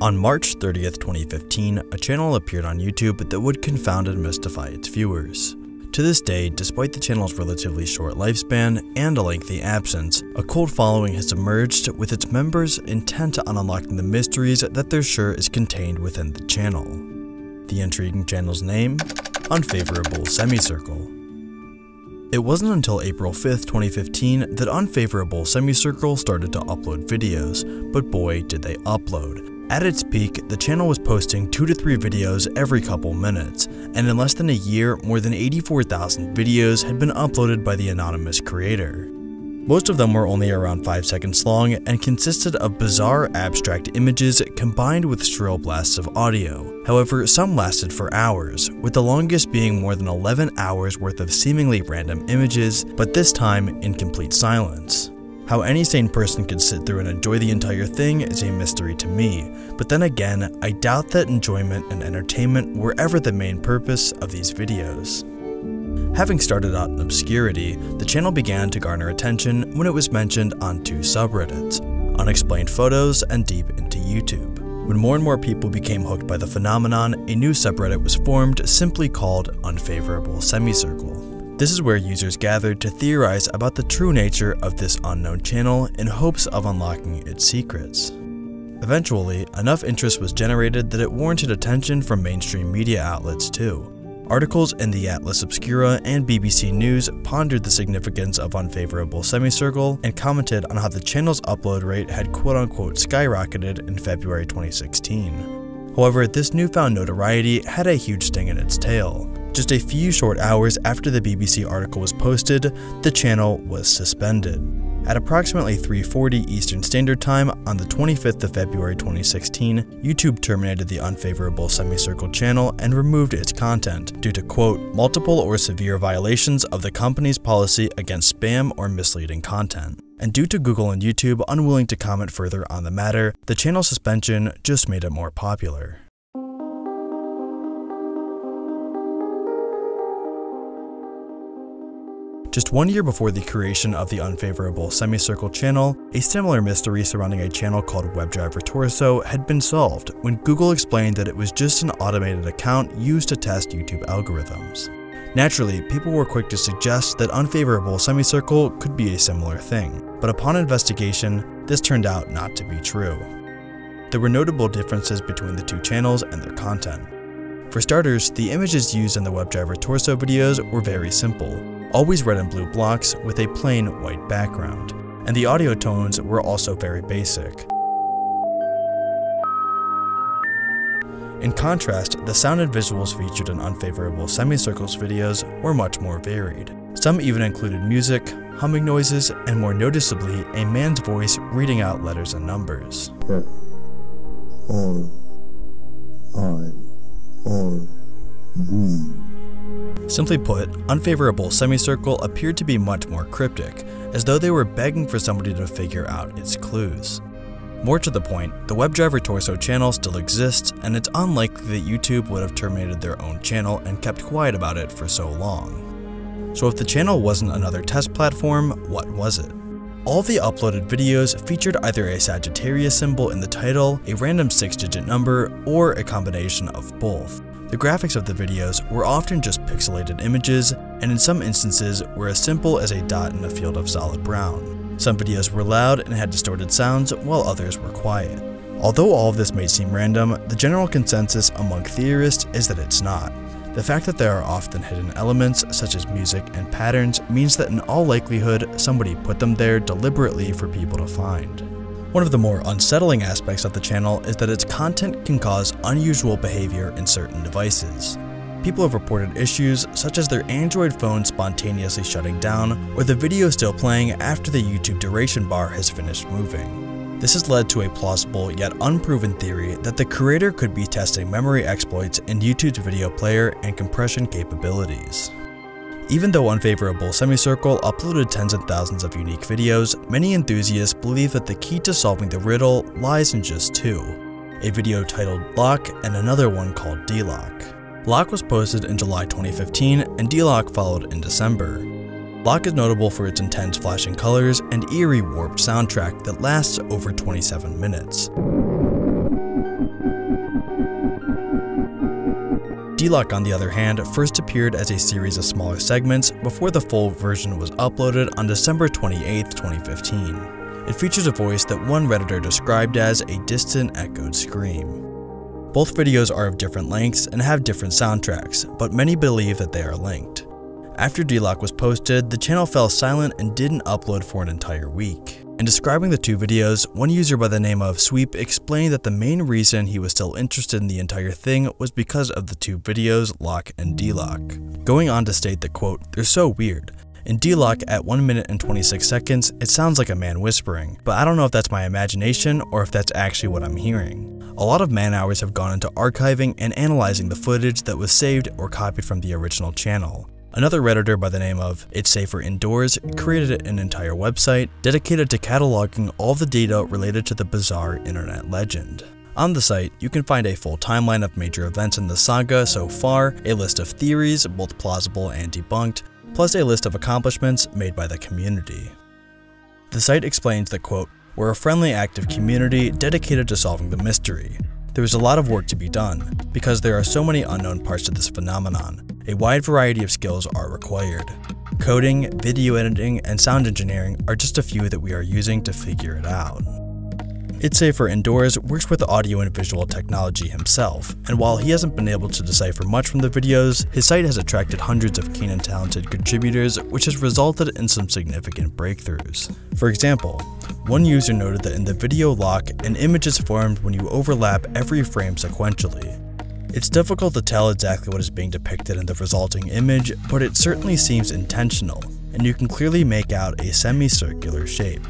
On March 30th, 2015, a channel appeared on YouTube that would confound and mystify its viewers. To this day, despite the channel's relatively short lifespan and a lengthy absence, a cult following has emerged with its members intent on unlocking the mysteries that they're sure is contained within the channel. The intriguing channel's name? Unfavorable Semicircle. It wasn't until April 5th, 2015 that Unfavorable Semicircle started to upload videos, but boy did they upload. At its peak, the channel was posting 2 to 3 videos every couple minutes, and in less than a year, more than 84,000 videos had been uploaded by the anonymous creator. Most of them were only around 5 seconds long and consisted of bizarre abstract images combined with shrill blasts of audio. However, some lasted for hours, with the longest being more than 11 hours worth of seemingly random images, but this time in complete silence. How any sane person could sit through and enjoy the entire thing is a mystery to me, but then again, I doubt that enjoyment and entertainment were ever the main purpose of these videos. Having started out in obscurity, the channel began to garner attention when it was mentioned on 2 subreddits, Unexplained Photos and Deep into YouTube. When more and more people became hooked by the phenomenon, a new subreddit was formed simply called Unfavorable Semicircle. This is where users gathered to theorize about the true nature of this unknown channel in hopes of unlocking its secrets. Eventually, enough interest was generated that it warranted attention from mainstream media outlets too. Articles in the Atlas Obscura and BBC News pondered the significance of Unfavorable Semicircle and commented on how the channel's upload rate had quote-unquote skyrocketed in February 2016. However, this newfound notoriety had a huge sting in its tail. Just a few short hours after the BBC article was posted, the channel was suspended. At approximately 3:40 Eastern Standard Time on the 25th of February 2016, YouTube terminated the Unfavorable Semicircle channel and removed its content due to, quote, multiple or severe violations of the company's policy against spam or misleading content. And due to Google and YouTube unwilling to comment further on the matter, the channel suspension just made it more popular. Just 1 year before the creation of the Unfavorable Semicircle channel, a similar mystery surrounding a channel called WebDriver Torso had been solved when Google explained that it was just an automated account used to test YouTube algorithms. Naturally, people were quick to suggest that Unfavorable Semicircle could be a similar thing, but upon investigation, this turned out not to be true. There were notable differences between the 2 channels and their content. For starters, the images used in the WebDriver Torso videos were very simple. Always red and blue blocks with a plain white background, and the audio tones were also very basic. In contrast, the sound and visuals featured in Unfavorable Semicircle's videos were much more varied. Some even included music, humming noises, and more noticeably, a man's voice reading out letters and numbers. Simply put, Unfavorable Semicircle appeared to be much more cryptic, as though they were begging for somebody to figure out its clues. More to the point, the WebDriver Torso channel still exists, and it's unlikely that YouTube would have terminated their own channel and kept quiet about it for so long. So if the channel wasn't another test platform, what was it? All the uploaded videos featured either a Sagittarius symbol in the title, a random 6-digit number, or a combination of both. The graphics of the videos were often just pixelated images, and in some instances were as simple as a dot in a field of solid brown. Some videos were loud and had distorted sounds, while others were quiet. Although all of this may seem random, the general consensus among theorists is that it's not. The fact that there are often hidden elements, such as music and patterns, means that in all likelihood, somebody put them there deliberately for people to find. One of the more unsettling aspects of the channel is that its content can cause unusual behavior in certain devices. People have reported issues such as their Android phone spontaneously shutting down, or the video still playing after the YouTube duration bar has finished moving. This has led to a plausible yet unproven theory that the creator could be testing memory exploits in YouTube's video player and compression capabilities. Even though Unfavorable Semicircle uploaded tens of thousands of unique videos, many enthusiasts believe that the key to solving the riddle lies in just 2, a video titled Block and another one called D-Lock. Block was posted in July 2015 and D-Lock followed in December. Block is notable for its intense flashing colors and eerie warped soundtrack that lasts over 27 minutes. D-Lock, on the other hand, first appeared as a series of smaller segments before the full version was uploaded on December 28, 2015. It features a voice that one Redditor described as a distant echoed scream. Both videos are of different lengths and have different soundtracks, but many believe that they are linked. After D-Lock was posted, the channel fell silent and didn't upload for an entire week. In describing the two videos, one user by the name of Sweep explained that the main reason he was still interested in the entire thing was because of the two videos, Lock and D-Lock. Going on to state that, quote, "They're so weird. In D-Lock, at 1 minute and 26 seconds, it sounds like a man whispering, but I don't know if that's my imagination or if that's actually what I'm hearing. A lot of man-hours have gone into archiving and analyzing the footage that was saved or copied from the original channel." Another Redditor by the name of It's Safer Indoors created an entire website dedicated to cataloging all the data related to the bizarre internet legend. On the site, you can find a full timeline of major events in the saga so far, a list of theories, both plausible and debunked, plus a list of accomplishments made by the community. The site explains that, quote, "We're a friendly, active community dedicated to solving the mystery. There is a lot of work to be done, because there are so many unknown parts to this phenomenon. A wide variety of skills are required. Coding, video editing, and sound engineering are just a few that we are using to figure it out." It's Safer Indoors works with audio and visual technology himself, and while he hasn't been able to decipher much from the videos, his site has attracted hundreds of keen and talented contributors, which has resulted in some significant breakthroughs. For example, one user noted that in the video Lock, an image is formed when you overlap every frame sequentially. It's difficult to tell exactly what is being depicted in the resulting image, but it certainly seems intentional, and you can clearly make out a semicircular shape.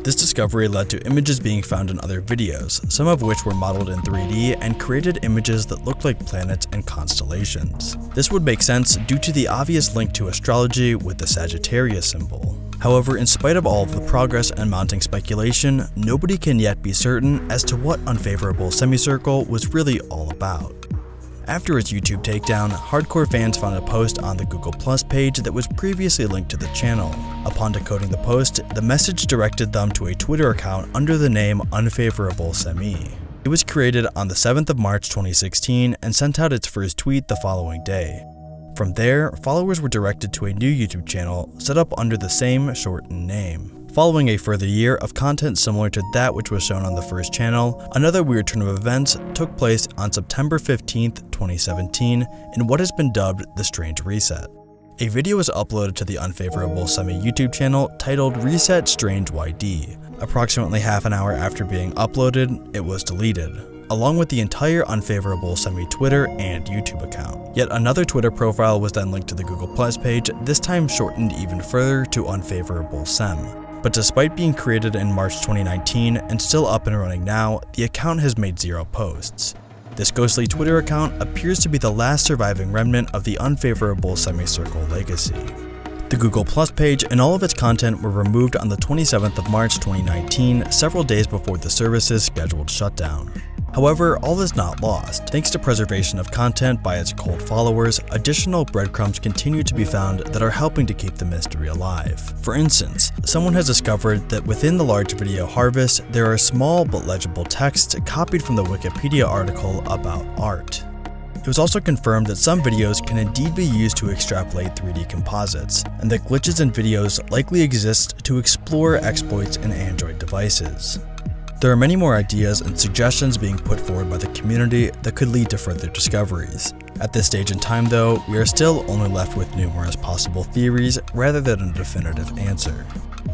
This discovery led to images being found in other videos, some of which were modeled in 3D and created images that looked like planets and constellations. This would make sense due to the obvious link to astrology with the Sagittarius symbol. However, in spite of all of the progress and mounting speculation, nobody can yet be certain as to what Unfavorable Semicircle was really all about. After its YouTube takedown, hardcore fans found a post on the Google Plus page that was previously linked to the channel. Upon decoding the post, the message directed them to a Twitter account under the name Unfavorable Semi. It was created on the 7th of March 2016 and sent out its first tweet the following day. From there, followers were directed to a new YouTube channel set up under the same shortened name. Following a further year of content similar to that which was shown on the first channel, another weird turn of events took place on September 15th, 2017 in what has been dubbed the Strange Reset. A video was uploaded to the Unfavorable Semi YouTube channel titled Reset Strange YD. Approximately half an hour after being uploaded, it was deleted, along with the entire Unfavorable Semi Twitter and YouTube account. Yet another Twitter profile was then linked to the Google Plus page, this time shortened even further to Unfavorable Sem. But despite being created in March 2019 and still up and running now, the account has made 0 posts. This ghostly Twitter account appears to be the last surviving remnant of the Unfavorable Semicircle legacy. The Google Plus page and all of its content were removed on the 27th of March 2019, several days before the service's scheduled shutdown. However, all is not lost. Thanks to preservation of content by its cult followers, additional breadcrumbs continue to be found that are helping to keep the mystery alive. For instance, someone has discovered that within the large video harvest, there are small but legible texts copied from the Wikipedia article about art. It was also confirmed that some videos can indeed be used to extrapolate 3D composites, and that glitches in videos likely exist to explore exploits in Android devices. There are many more ideas and suggestions being put forward by the community that could lead to further discoveries. At this stage in time though, we are still only left with numerous possible theories rather than a definitive answer.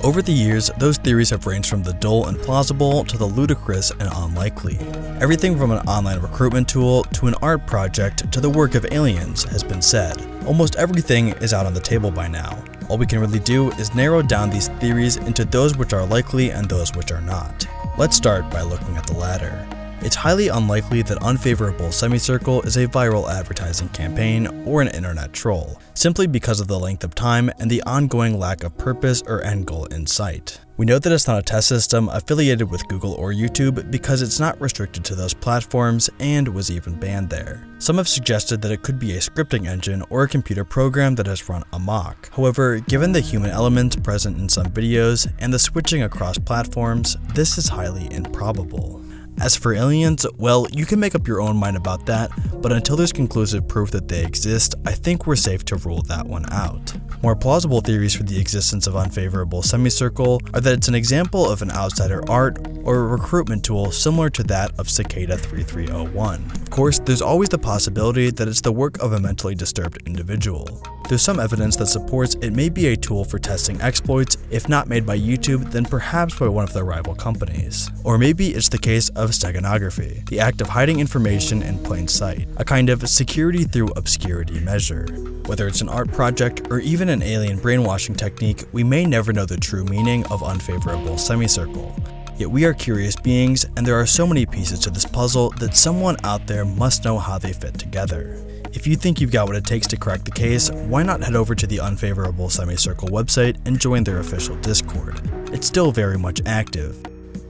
Over the years, those theories have ranged from the dull and plausible to the ludicrous and unlikely. Everything from an online recruitment tool to an art project to the work of aliens has been said. Almost everything is out on the table by now. All we can really do is narrow down these theories into those which are likely and those which are not. Let's start by looking at the latter. It's highly unlikely that Unfavorable Semicircle is a viral advertising campaign or an internet troll, simply because of the length of time and the ongoing lack of purpose or end goal in sight. We know that it's not a test system affiliated with Google or YouTube because it's not restricted to those platforms and was even banned there. Some have suggested that it could be a scripting engine or a computer program that has run amok. However, given the human element present in some videos and the switching across platforms, this is highly improbable. As for aliens, well, you can make up your own mind about that, but until there's conclusive proof that they exist, I think we're safe to rule that one out. More plausible theories for the existence of Unfavorable Semicircle are that it's an example of an outsider art or a recruitment tool similar to that of Cicada 3301. Of course, there's always the possibility that it's the work of a mentally disturbed individual. There's some evidence that supports it may be a tool for testing exploits, if not made by YouTube, then perhaps by one of their rival companies. Or maybe it's the case of steganography, the act of hiding information in plain sight, a kind of security through obscurity measure. Whether it's an art project or even an alien brainwashing technique, we may never know the true meaning of Unfavorable Semicircle. Yet we are curious beings, and there are so many pieces to this puzzle that someone out there must know how they fit together. If you think you've got what it takes to crack the case, why not head over to the Unfavorable Semicircle website and join their official Discord? It's still very much active.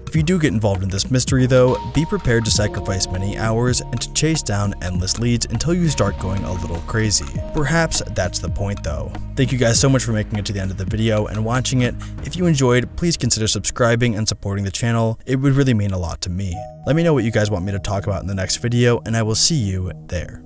If you do get involved in this mystery though, be prepared to sacrifice many hours and to chase down endless leads until you start going a little crazy. Perhaps that's the point though. Thank you guys so much for making it to the end of the video and watching it. If you enjoyed, please consider subscribing and supporting the channel. It would really mean a lot to me. Let me know what you guys want me to talk about in the next video, and I will see you there.